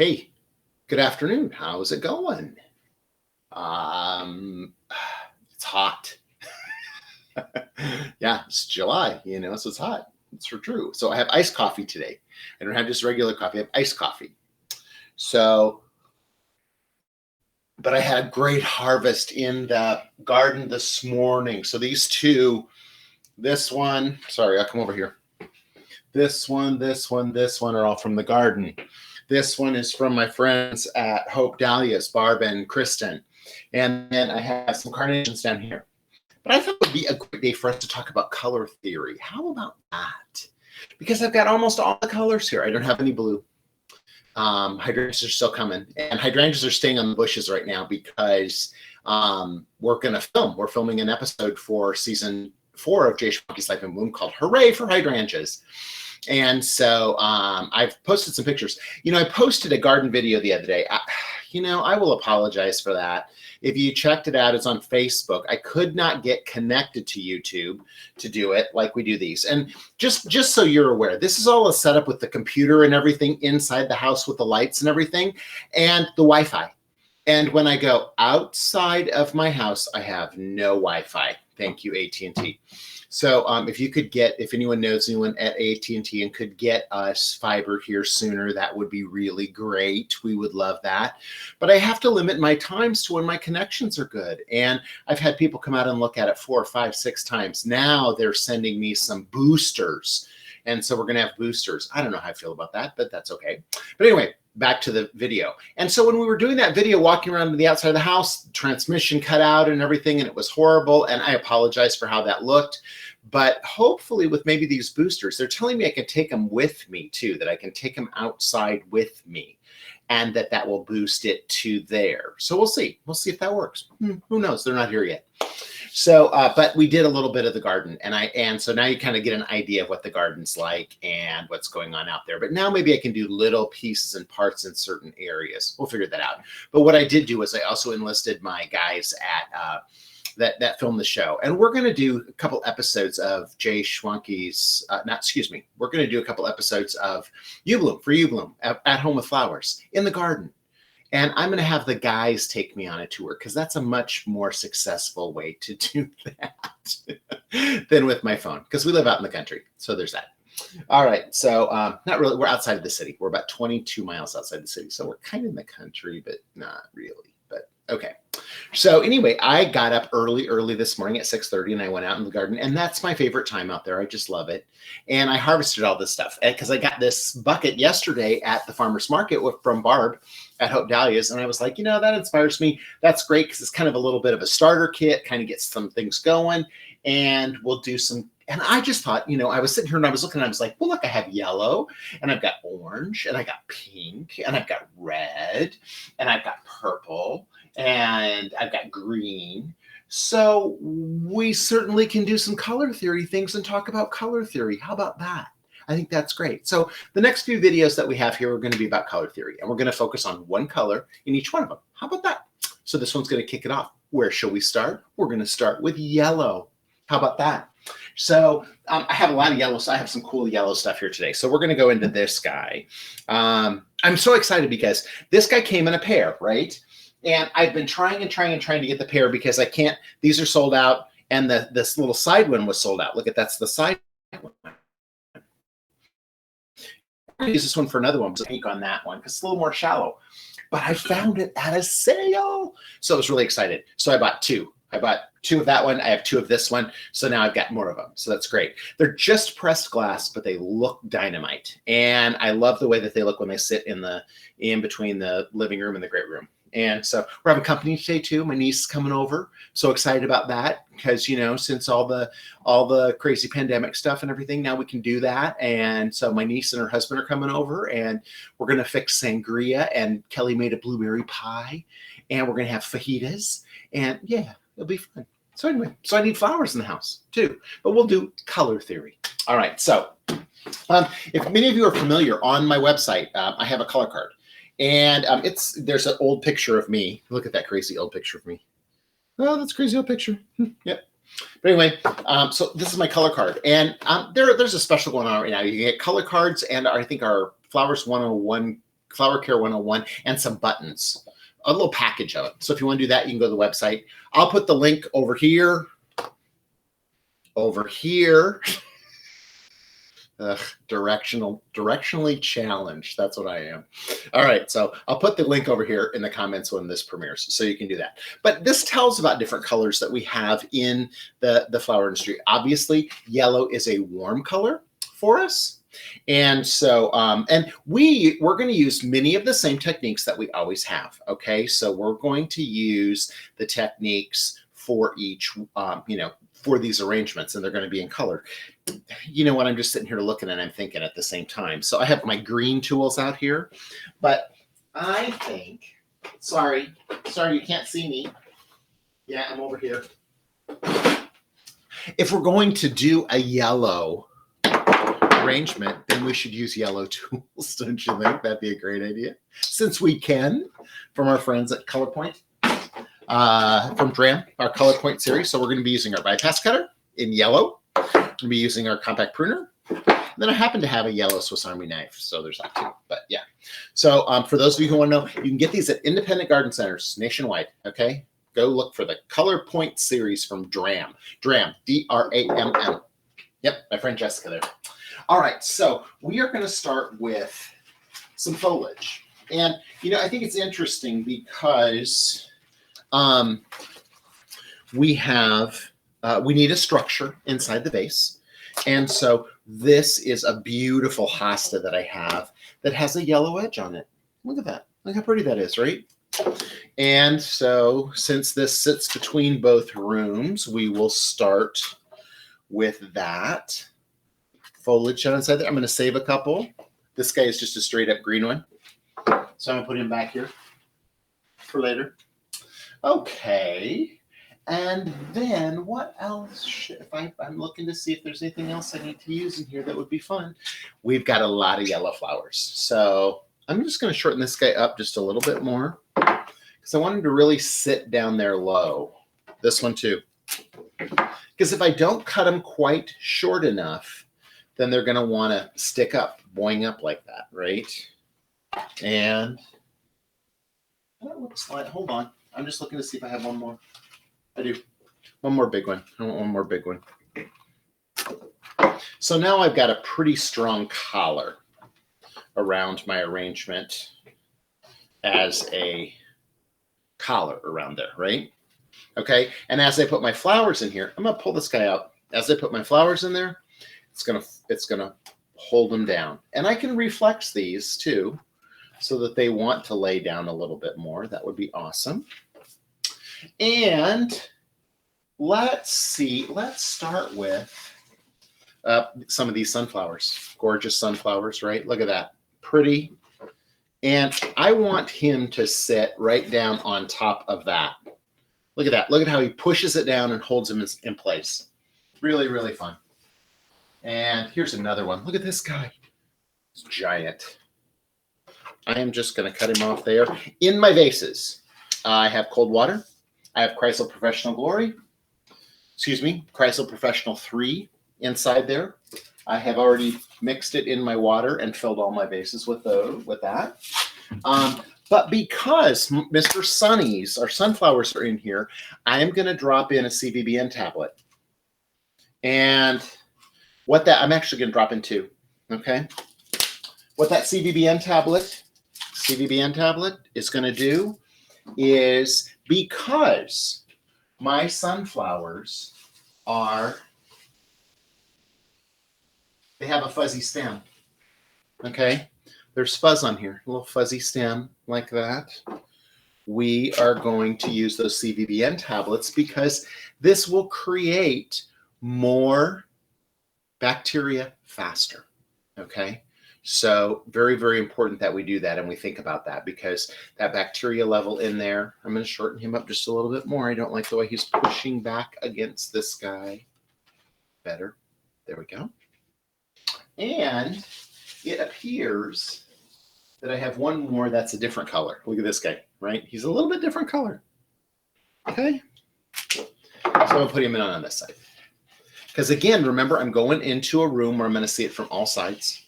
Hey, good afternoon. How's it going? Um, it's hot. Yeah, it's July, so it's hot. It's for true. So I have iced coffee today. I don't have just regular coffee. I have iced coffee. So, but I had a great harvest in the garden this morning. So these two, this one, sorry, I'll come over here. This one are all from the garden. This one is from my friends at Hope Dahlias, Barb and Kristen. And then I have some carnations down here. But I thought it would be a great day for us to talk about color theory. How about that? Because I've got almost all the colors here. I don't have any blue. Hydrangeas are still coming. And hydrangeas are staying on the bushes right now because we're going to film. We're filming an episode for season 4 of Jay Schwanke's Life in Bloom called Hooray for Hydrangeas. And so I've posted some pictures. I posted a garden video the other day. I will apologize for that. If you checked it out, it's on Facebook. I could not get connected to YouTube to do it like we do these. And just so you're aware, this is all a setup with the computer and everything inside the house with the lights and everything and the Wi-Fi. And when I go outside of my house, I have no Wi-Fi. Thank you, AT&T. So if anyone knows anyone at AT&T and could get us fiber here sooner, that would be really great. We would love that. But I have to limit my times to when my connections are good. And I've had people come out and look at it 4, 5, 6 times. Now they're sending me some boosters. And so we're going to have boosters. I don't know how I feel about that, but that's okay. But anyway, back to the video. And so when we were doing that video, walking around to the outside of the house, transmission cut out and everything, and it was horrible. And I apologize for how that looked. But hopefully with maybe these boosters, they're telling me I can take them with me too, that I can take them outside with me and that will boost it to there. So we'll see. We'll see if that works. Who knows? They're not here yet. So, but we did a little bit of the garden and so now you kind of get an idea of what the garden's like and what's going on out there. But now maybe I can do little pieces and parts in certain areas. We'll figure that out. But what I did do is I also enlisted my guys at that filmed the show. And we're going to do a couple episodes of Jay Schwanke's, we're going to do a couple episodes of You Bloom, at home with flowers in the garden. And I'm going to have the guys take me on a tour because that's a much more successful way to do that than with my phone because we live out in the country. So there's that. All right. So not really. We're outside of the city. We're about 22 miles outside the city. So we're kind of in the country, but not really. But okay. So anyway, I got up early this morning at 6:30 and I went out in the garden. And that's my favorite time out there. I just love it. And I harvested all this stuff because I got this bucket yesterday at the farmer's market from Barb at Hope Dahlias. And I was like, that inspires me. That's great because it's kind of a little bit of a starter kit, kind of gets some things going. And we'll do some. And I just thought, I was sitting here and I was looking and I was like, well, look, I have yellow and I've got orange and I got pink and I've got red and I've got purple and I've got green. So we certainly can do some color theory things and talk about color theory. How about that? I think that's great. So the next few videos that we have here are going to be about color theory, and we're going to focus on one color in each one of them. How about that? So this one's going to kick it off. Where shall we start? We're going to start with yellow. How about that? So I have a lot of yellow, so I have some cool yellow stuff here today. So we're going to go into this guy. I'm so excited because this guy came in a pair, right? And I've been trying to get the pair because I can't. These are sold out, and this little side one was sold out. Look at that's the side one. I'm going to use this one for another one. Pink on that one because it's a little more shallow. But I found it at a sale, so I was really excited. So I bought 2. I bought 2 of that one. I have 2 of this one. So now I've got more of them. So that's great. They're just pressed glass, but they look dynamite. And I love the way that they look when they sit in between the living room and the great room. And so we're having company today too. My niece is coming over. So excited about that because, since all the crazy pandemic stuff and everything, now we can do that. And so my niece and her husband are coming over and we're going to fix sangria, and Kelly made a blueberry pie, and we're going to have fajitas, and yeah, it'll be fun. So anyway, so I need flowers in the house too, but we'll do color theory. All right. So if many of you are familiar, on my website, I have a color card. And there's an old picture of me. Look at that crazy old picture of me. Oh, that's a crazy old picture. Yep. But anyway, so this is my color card. And there's a special going on right now. You get color cards and I think our Flowers 101 Flower Care 101, and some buttons, a little package of it. So if you want to do that, you can go to the website. I'll put the link over here. Directionally challenged. That's what I am. All right. So I'll put the link over here in the comments when this premieres, so you can do that. But this tells about different colors that we have in the flower industry. Obviously, yellow is a warm color for us. And so, and we're going to use many of the same techniques that we always have. Okay. So we're going to use the techniques for each, for these arrangements, and they're going to be in color. You know what? I'm just sitting here looking and I'm thinking at the same time. So I have my green tools out here, but I think, sorry, you can't see me. Yeah, I'm over here. If we're going to do a yellow arrangement, then we should use yellow tools. Don't you think that'd be a great idea? Since we can, from our friends at ColorPoint. From DRAM, our Color Point series. So we're going to be using our bypass cutter in yellow. We're going to be using our compact pruner. And then I happen to have a yellow Swiss Army knife, so there's that too. But yeah. So for those of you who want to know, you can get these at independent garden centers nationwide. Okay, go look for the Color Point series from DRAM. DRAM, D-R-A-M-M. Yep, my friend Jessica there. All right, so we are going to start with some foliage, and I think it's interesting because we need a structure inside the vase. And so this is a beautiful hosta that I have that has a yellow edge on it. Look at that. Look how pretty that is, right? And so since this sits between both rooms, we will start with that foliage on inside there. I'm going to save a couple. This guy is just a straight up green one. So I'm going to put him back here for later. Okay, and then what else? If I'm looking to see if there's anything else I need to use in here that would be fun. We've got a lot of yellow flowers. So I'm just going to shorten this guy up just a little bit more because I want him to really sit down there low. This one too. Because if I don't cut them quite short enough, then they're going to want to stick up, boing up like that, right? And that looks like, hold on. I'm just looking to see if I have one more. I do. One more big one. I want one more big one. So now I've got a pretty strong collar around my arrangement as a collar around there, right? Okay. And as I put my flowers in here, I'm going to pull this guy out. As I put my flowers in there, it's gonna hold them down. And I can reflex these too, so that they want to lay down a little bit more. That would be awesome. And let's start with some of these sunflowers. Gorgeous sunflowers, right? Look at that. Pretty. And I want him to sit right down on top of that. Look at that. Look at how he pushes it down and holds him in place. Really, really fun. And here's another one. Look at this guy. It's giant. I am just going to cut him off there. In my vases, I have cold water. I have Chrysler Professional Glory. Chrysler Professional 3 inside there. I have already mixed it in my water and filled all my vases with that. But because Mr. Sunny's, our sunflowers are in here, I am going to drop in a CVBN tablet. And I'm actually going to drop in 2. Okay. What that CVBN tablet is going to do is, because my sunflowers they have a fuzzy stem. Okay. There's fuzz on here, a little fuzzy stem like that. We are going to use those CVBN tablets because this will create more bacteria faster. Okay. So very, very important that we do that and we think about that, because that bacteria level in there, I'm going to shorten him up just a little bit more. I don't like the way he's pushing back against this guy. Better. There we go. And it appears that I have one more that's a different color. Look at this guy, right? He's a little bit different color. Okay. So I'm going to put him in on this side. Because again, remember, I'm going into a room where I'm going to see it from all sides.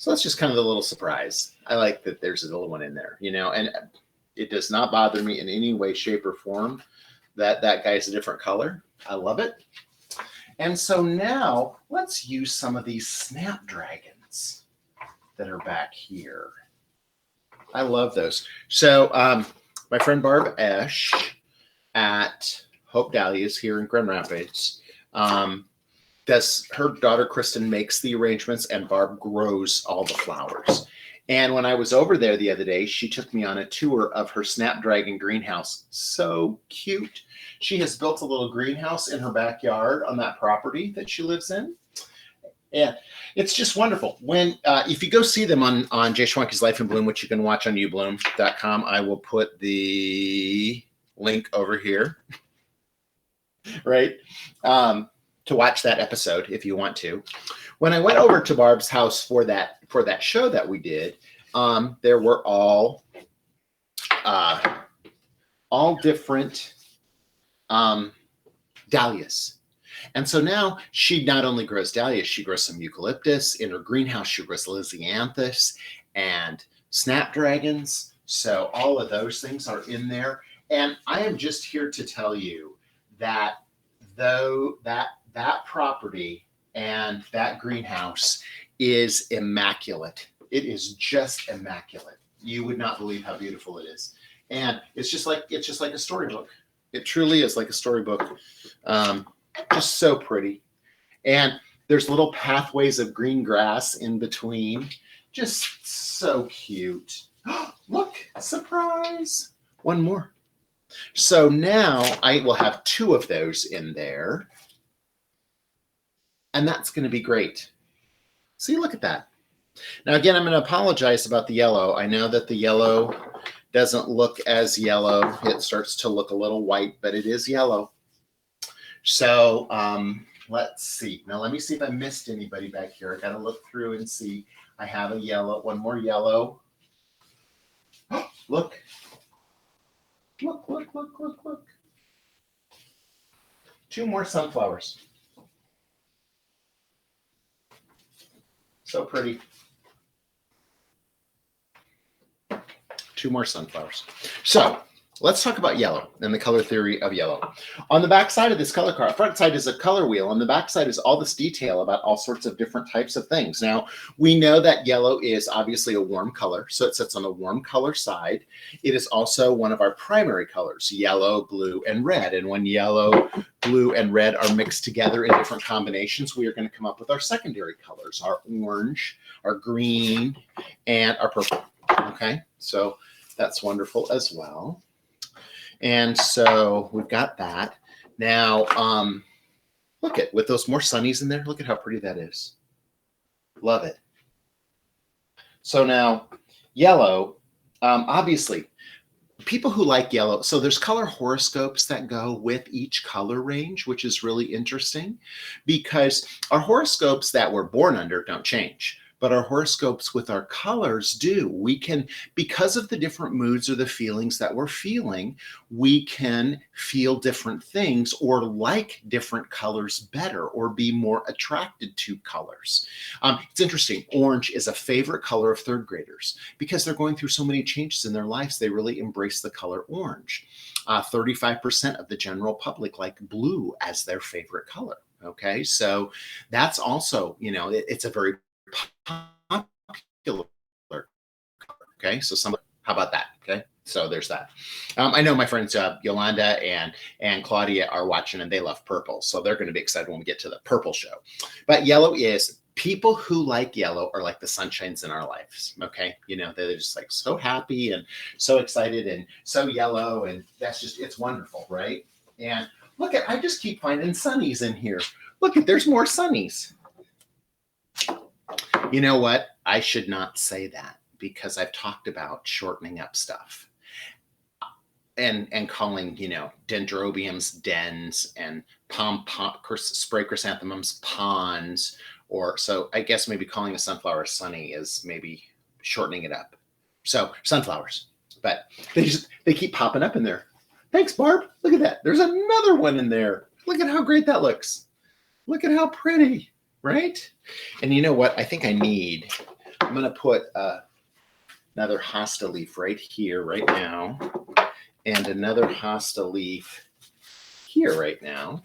So that's just kind of a little surprise. I like that there's a little one in there, and it does not bother me in any way, shape, or form that that guy's a different color. I love it. And so now let's use some of these snapdragons that are back here. I love those. So my friend Barb Esch at Hope Dahlias here in Grand Rapids, her daughter Kristen makes the arrangements and Barb grows all the flowers. And when I was over there the other day, she took me on a tour of her Snapdragon greenhouse. So cute. She has built a little greenhouse in her backyard on that property that she lives in. And it's just wonderful. When if you go see them on Jay Schwanke's Life in Bloom, which you can watch on ubloom.com, I will put the link over here, right? To watch that episode if you want to. When I went over to Barb's house for that show that we did, there were all different dahlias. And so now she not only grows dahlias, she grows some eucalyptus. In her greenhouse, she grows lisianthus and snapdragons. So all of those things are in there. And I am just here to tell you that though that property and that greenhouse is immaculate. It is just immaculate. You would not believe how beautiful it is. And it's just like a storybook. It truly is like a storybook. Just so pretty. And there's little pathways of green grass in between. Just so cute. Look, surprise. One more. So now I will have 2 of those in there. And that's going to be great. See, look at that. Now, again, I'm going to apologize about the yellow. I know that the yellow doesn't look as yellow. It starts to look a little white, but it is yellow. So let's see. Now, let me see if I missed anybody back here. I got to look through and see. I have a yellow, one more yellow. Look. Look. 2 more sunflowers. So pretty. 2 more sunflowers. So let's talk about yellow and the color theory of yellow. On the back side of this color card, front side is a color wheel. On the back side is all this detail about all sorts of different types of things. Now, we know that yellow is obviously a warm color, so it sits on the warm color side. It is also one of our primary colors, yellow, blue, and red. And when yellow, blue, and red are mixed together in different combinations, we are going to come up with our secondary colors, our orange, our green, and our purple. Okay, so that's wonderful as well. And so we've got that. Now, look at, with those more sunnies in there, look at how pretty that is. Love it. So now, yellow, obviously, people who like yellow, so there's color horoscopes that go with each color range, which is really interesting because our horoscopes that we're born under don't change. But our horoscopes with our colors do. We can, because of the different moods or the feelings that we're feeling, we can feel different things or like different colors better or be more attracted to colors. It's interesting. Orange is a favorite color of 3rd graders because they're going through so many changes in their lives. They really embrace the color orange. 35% of the general public like blue as their favorite color. Okay, so that's also, it's a very popular. Okay, so how about that? Okay, so there's that. I know my friends Yolanda and Claudia are watching and they love purple, so they're going to be excited when we get to the purple show. But yellow is, people who like yellow are like the sunshines in our lives. Okay, they're just like so happy and so excited and so yellow, and that's just, it's wonderful, right? And look at, I just keep finding sunnies in here. Look at, there's more sunnies. You know what? I should not say that because I've talked about shortening up stuff and calling, dendrobiums dens and spray chrysanthemums ponds, or so I guess maybe calling a sunflower sunny is maybe shortening it up. So sunflowers, but they keep popping up in there. Thanks, Barb. Look at that. There's another one in there. Look at how great that looks. Look at how pretty. Right? And you know what? I think I need I'm going to put another hosta leaf right here, right now, and another hosta leaf here right now.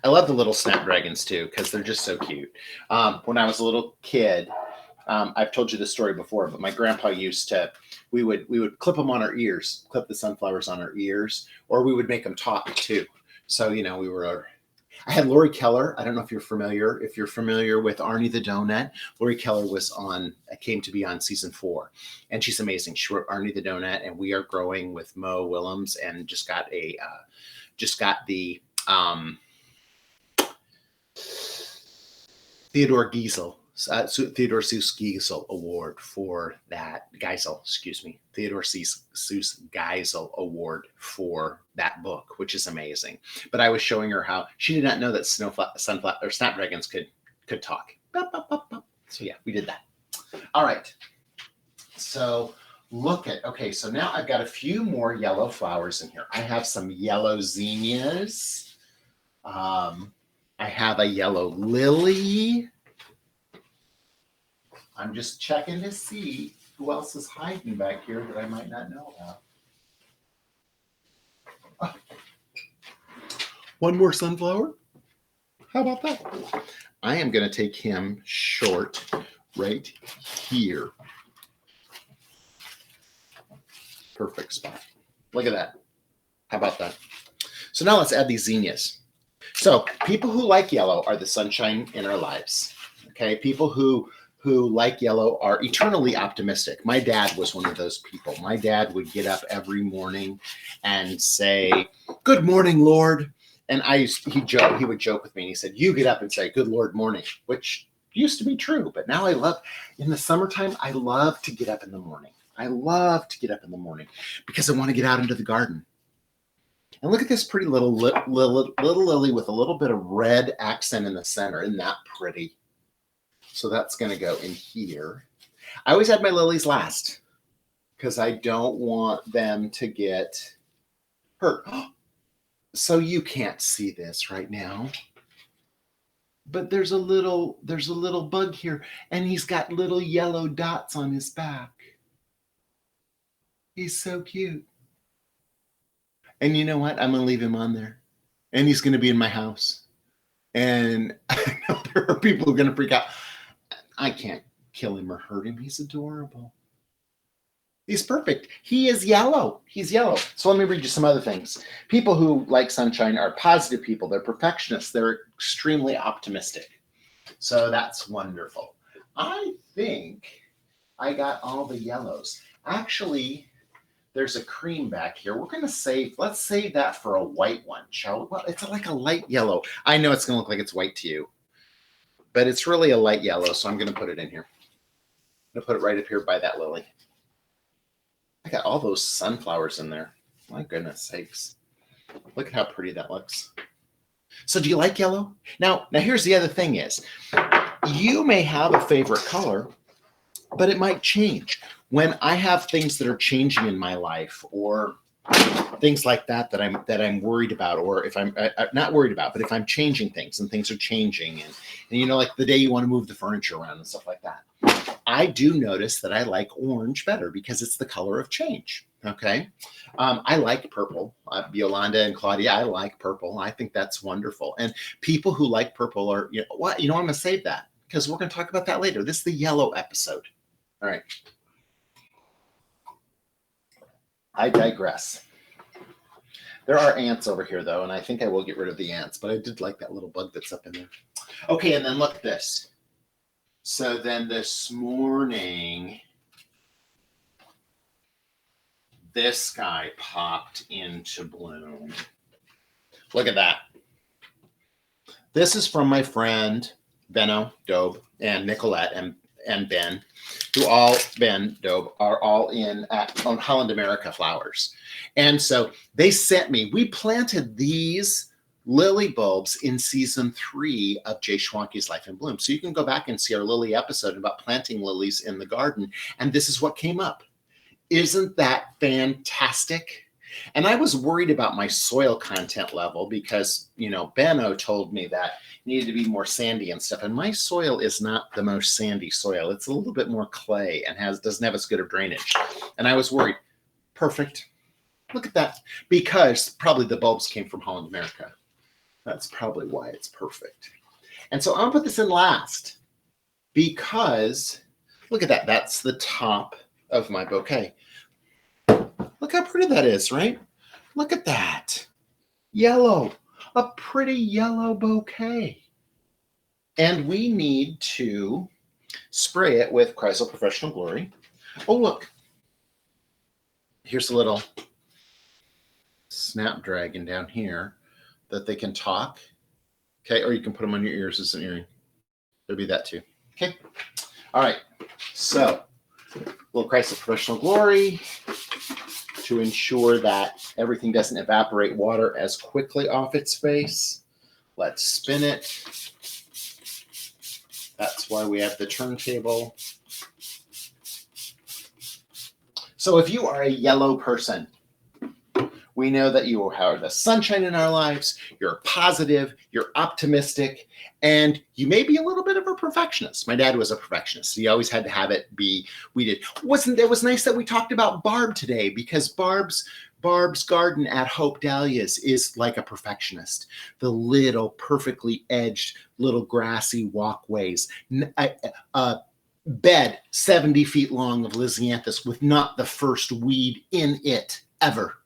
I love the little snapdragons too, because they're just so cute. When I was a little kid, I've told you this story before, but my grandpa used to, we would clip them on our ears, clip the sunflowers on our ears, or we would make them talk too. So, I had Lori Keller. I don't know if you're familiar. If you're familiar with Arnie the Donut, Lori Keller came to be on season 4, and she's amazing. She wrote Arnie the Donut, and We Are Growing with Mo Willems, and just got the Theodore Seuss Geisel Award for that. Theodore Seuss Geisel Award for that book, which is amazing. But I was showing her how she did not know that snapdragons could talk. So yeah, we did that. All right. So so now I've got a few more yellow flowers in here. I have some yellow zinnias. I have a yellow lily. I'm just checking to see who else is hiding back here that I might not know about. Oh. One more sunflower? How about that? I am going to take him short right here. Perfect spot. Look at that. How about that? So now let's add these zinnias. So people who like yellow are the sunshine in our lives. Okay, people who like yellow are eternally optimistic. My dad was one of those people. My dad would get up every morning and say, "Good morning, Lord." And he would joke with me, and he said, "You get up and say, 'Good Lord morning,'" which used to be true, but now in the summertime, I love to get up in the morning. I love to get up in the morning because I want to get out into the garden. And look at this pretty little lily with a little bit of red accent in the center. Isn't that pretty? So that's going to go in here. I always have my lilies last because I don't want them to get hurt. So you can't see this right now, but there's a little bug here, and he's got little yellow dots on his back. He's so cute. And you know what? I'm going to leave him on there, and he's going to be in my house. And I know there are people who are going to freak out. I can't kill him or hurt him. He's adorable. He's perfect. He is yellow. He's yellow. So let me read you some other things. People who like sunshine are positive people. They're perfectionists. They're extremely optimistic. So that's wonderful. I think I got all the yellows. Actually, there's a cream back here. Let's save that for a white one, shall we? Well, it's like a light yellow. I know it's going to look like it's white to you, but it's really a light yellow, so I'm going to put it in here. I'm going to put it right up here by that lily. I got all those sunflowers in there. My goodness sakes. Look at how pretty that looks. So do you like yellow? Now here's the other thing is, you may have a favorite color, but it might change. When I have things that are changing in my life, or things like that I'm worried about, or if I'm not worried about, but if I'm changing things and things are changing, and like the day you want to move the furniture around and stuff like that, I do notice that I like orange better because it's the color of change. Okay. I like purple. Yolanda and Claudia, I like purple. I think that's wonderful. And people who like purple are, I'm going to save that because we're going to talk about that later. This is the yellow episode. All right. I digress. There are ants over here, though, and I think I will get rid of the ants, but I did like that little bug that's up in there. Okay, and then look at this. So then this morning, this guy popped into bloom. Look at that. This is from my friend Benno Dobe and Nicolette and Ben, Ben Dobe, are all on Holland America Flowers. And so they sent me, we planted these lily bulbs in season 3 of Jay Schwanke's Life in Bloom. So you can go back and see our lily episode about planting lilies in the garden. And this is what came up. Isn't that fantastic? And I was worried about my soil content level because, Benno told me that it needed to be more sandy and stuff. And my soil is not the most sandy soil. It's a little bit more clay and doesn't have as good of drainage. And I was worried. Perfect. Look at that. Because probably the bulbs came from Holland, America. That's probably why it's perfect. And so I'm going to put this in last because look at that. That's the top of my bouquet. Look how pretty that is, right? Look at that. Yellow. A pretty yellow bouquet. And we need to spray it with Chrysler Professional Glory. Oh, look. Here's a little snapdragon down here that they can talk. Okay, or you can put them on your ears as an earring. There'll be that too. Okay. All right. So, little Chrysler Professional Glory to ensure that everything doesn't evaporate water as quickly off its face. Let's spin it. That's why we have the turntable. So if you are a yellow person, we know that you are the sunshine in our lives, you're positive, you're optimistic, and you may be a little bit of a perfectionist. My dad was a perfectionist. He always had to have it be, it was nice that we talked about Barb today because Barb's garden at Hope Dahlias is like a perfectionist. The little perfectly edged little grassy walkways, bed 70 feet long of Lisianthus with not the first weed in it ever.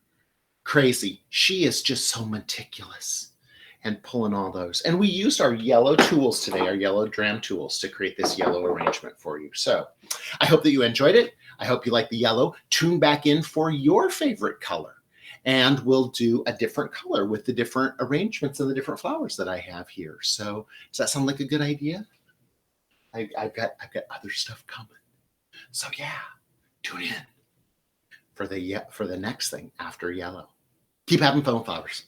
Crazy. She is just so meticulous and pulling all those. And we used our yellow tools today, our yellow dram tools to create this yellow arrangement for you. So I hope that you enjoyed it. I hope you like the yellow. Tune back in for your favorite color. And we'll do a different color with the different arrangements and the different flowers that I have here. So does that sound like a good idea? I've got other stuff coming. So yeah, tune in for the next thing after yellow. Keep having fun with flowers.